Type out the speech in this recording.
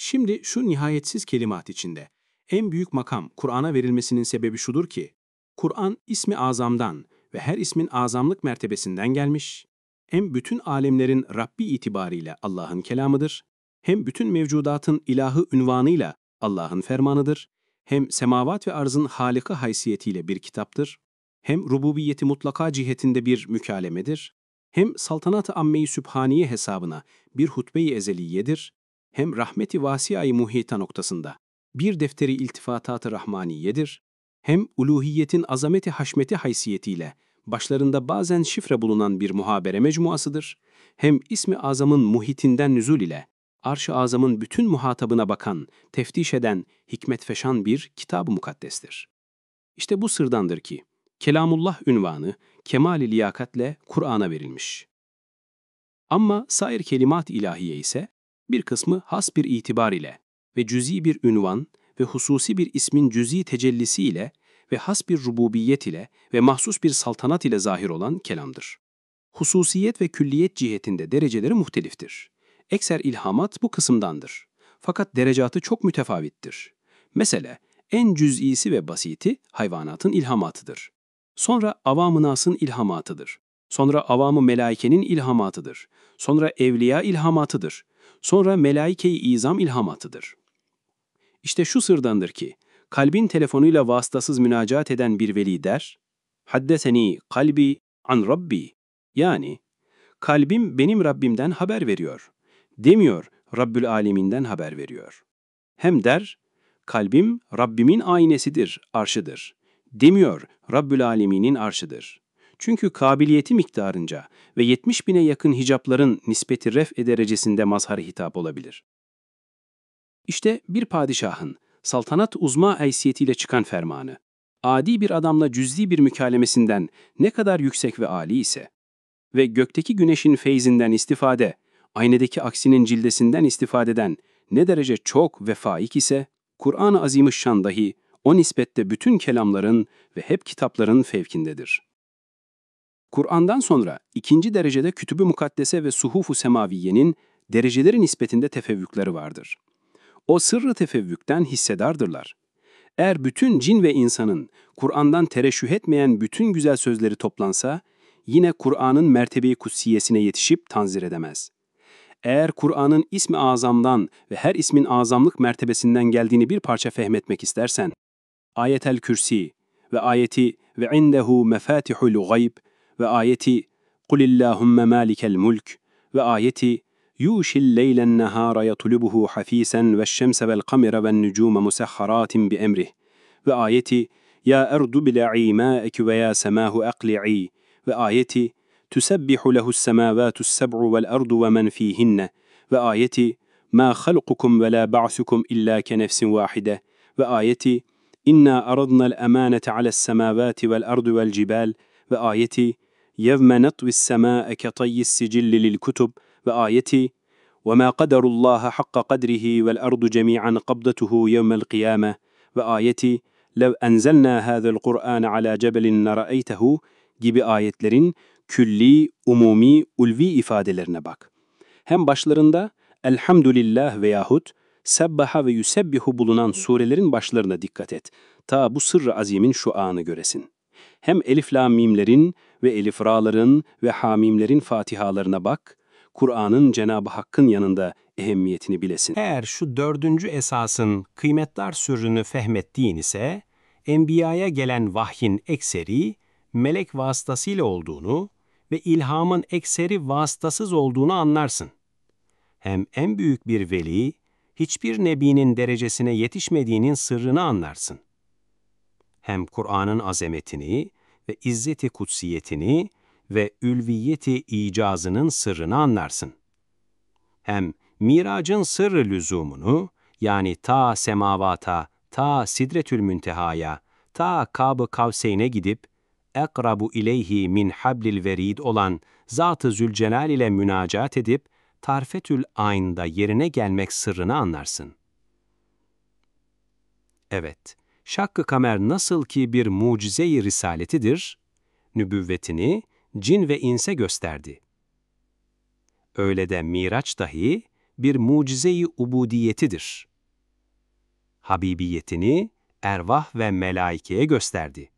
Şimdi şu nihayetsiz kelimat içinde en büyük makam Kur'an'a verilmesinin sebebi şudur ki, Kur'an ismi azamdan ve her ismin azamlık mertebesinden gelmiş, hem bütün alemlerin Rabbi itibariyle Allah'ın kelamıdır, hem bütün mevcudatın ilahı ünvanıyla Allah'ın fermanıdır, hem semavat ve arzın Halık'ı haysiyetiyle bir kitaptır, hem rububiyeti mutlaka cihetinde bir mükalemedir, hem saltanat-ı amme-i sübhaniye hesabına bir hutbe-i ezeliyedir, hem rahmeti vasiayı muhita noktasında bir defteri iltifatat-ı rahmaniyedir, hem uluhiyetin azameti haşmeti haysiyetiyle başlarında bazen şifre bulunan bir muhabere mecmuasıdır, hem ismi azamın muhitinden nüzul ile arş-ı azamın bütün muhatabına bakan, teftiş eden, hikmet feşan bir kitab-ı mukaddestir. İşte bu sırdandır ki, Kelamullah ünvanı kemal-i liyakatle Kur'an'a verilmiş. Ama sair kelimat ilahiye ise bir kısmı has bir itibar ile ve cüz'i bir ünvan ve hususi bir ismin cüz'i tecellisi ile ve has bir rububiyet ile ve mahsus bir saltanat ile zahir olan kelamdır. Hususiyet ve külliyet cihetinde dereceleri muhteliftir. Ekser ilhamat bu kısımdandır. Fakat derecatı çok mütefavittir. Mesela en cüz'isi ve basiti hayvanatın ilhamatıdır. Sonra avam-ı nasın ilhamatıdır. Sonra avam-ı melaikenin ilhamatıdır. Sonra evliya ilhamatıdır. Sonra melaike-i izam ilhamatıdır. İşte şu sırdandır ki, kalbin telefonuyla vasıtasız münacat eden bir veli der, "Haddeseni kalbi an Rabbi." Yani, kalbim benim Rabbimden haber veriyor. Demiyor, Rabbül Alemin'den haber veriyor. Hem der, kalbim Rabbimin aynesidir, arşıdır. Demiyor, Rabbül Alemin'in arşıdır. Çünkü kabiliyeti miktarınca ve 70 bine yakın hicapların nispeti ref derecesinde mazhar hitap olabilir. İşte bir padişahın saltanat uzma haysiyetiyle çıkan fermanı, adi bir adamla cüz'i bir mükalemesinden ne kadar yüksek ve âli ise ve gökteki güneşin feyzinden istifade, aynedeki aksinin cildesinden istifadeden ne derece çok ve faik ise, Kur'an-ı Azimüşşan dahi o nispette bütün kelamların ve hep kitapların fevkindedir. Kur'an'dan sonra ikinci derecede Kütüb-ü Mukaddese ve Suhuf-u Semaviye'nin dereceleri nispetinde tefevvükleri vardır. O sırrı tefevvükten hissedardırlar. Eğer bütün cin ve insanın Kur'an'dan tereşüh etmeyen bütün güzel sözleri toplansa, yine Kur'an'ın mertebe-i kutsiyesine yetişip tanzir edemez. Eğer Kur'an'ın ismi azamdan ve her ismin azamlık mertebesinden geldiğini bir parça fehmetmek istersen, Ayetel Kürsi ve ayeti ve indehu mefatihul gayb ve ayeti Kulillahümme malikel mulk ve ayeti Yuşil leylen nehara yatlubuhu hafisen ve şemse vel kamera ven nucume musahharatin bi emrih ve ayeti Ya erdu bil'i ma'eki ve ya semahu aqli'i ve ayeti Tüsebbihu lehu's semavatus seb'u vel ardu ve men fihinne ve ayeti Ma halqukum ve la ba'sukum illa ke nefsin vahide ve ayeti İnna aradna'l emanete ale's semavati vel ardu vel cibal ve ayeti Yevme natvis semâe ke tayyis sicilli lil kutub ve ayeti وَمَا قَدَرُ اللّٰهَ حَقَّ قَدْرِهِ وَالْأَرْضُ جَمِيعًا قَبْضَتُهُ يَوْمَ الْقِيَامَةِ ve ayeti لَوْ أَنْزَلْنَا هَذَا الْقُرْآنَ عَلَى جَبَلٍ لَرَأَيْتَهُ gibi ayetlerin külli, umumi, ulvi ifadelerine bak. Hem başlarında Elhamdülillah veyahut Sebbaha ve Yusebbihu bulunan surelerin başlarına dikkat et. Ta bu sırrı azimin şu anı göresin. Hem elif lam mimlerin ve elif ra'ların ve hamimlerin fatihalarına bak, Kur'an'ın Cenab-ı Hakk'ın yanında ehemmiyetini bilesin. Eğer şu dördüncü esasın kıymetdar sırrını fehmettiğin ise, Enbiya'ya gelen vahyin ekseri, melek vasıtasıyla olduğunu ve ilhamın ekseri vasıtasız olduğunu anlarsın. Hem en büyük bir veli, hiçbir nebinin derecesine yetişmediğinin sırrını anlarsın. Hem Kur'an'ın azametini ve izzeti kutsiyetini ve ülviyeti icazının sırrını anlarsın. Hem miracın sırrı lüzumunu, yani ta semavata, ta sidretül müntehaya, ta Kâb-ı Kavseyn'e gidip, ekrabu ileyhi min hablil verid olan Zat-ı Zülcelal ile münacat edip, tarfetül ayn'da yerine gelmek sırrını anlarsın. Evet, Şakkı Kamer nasıl ki bir mucize-i risaletidir, nübüvvetini cin ve inse gösterdi. Öyle de Miraç dahi bir mucize-i ubudiyetidir. Habibiyetini ervah ve melaikeye gösterdi.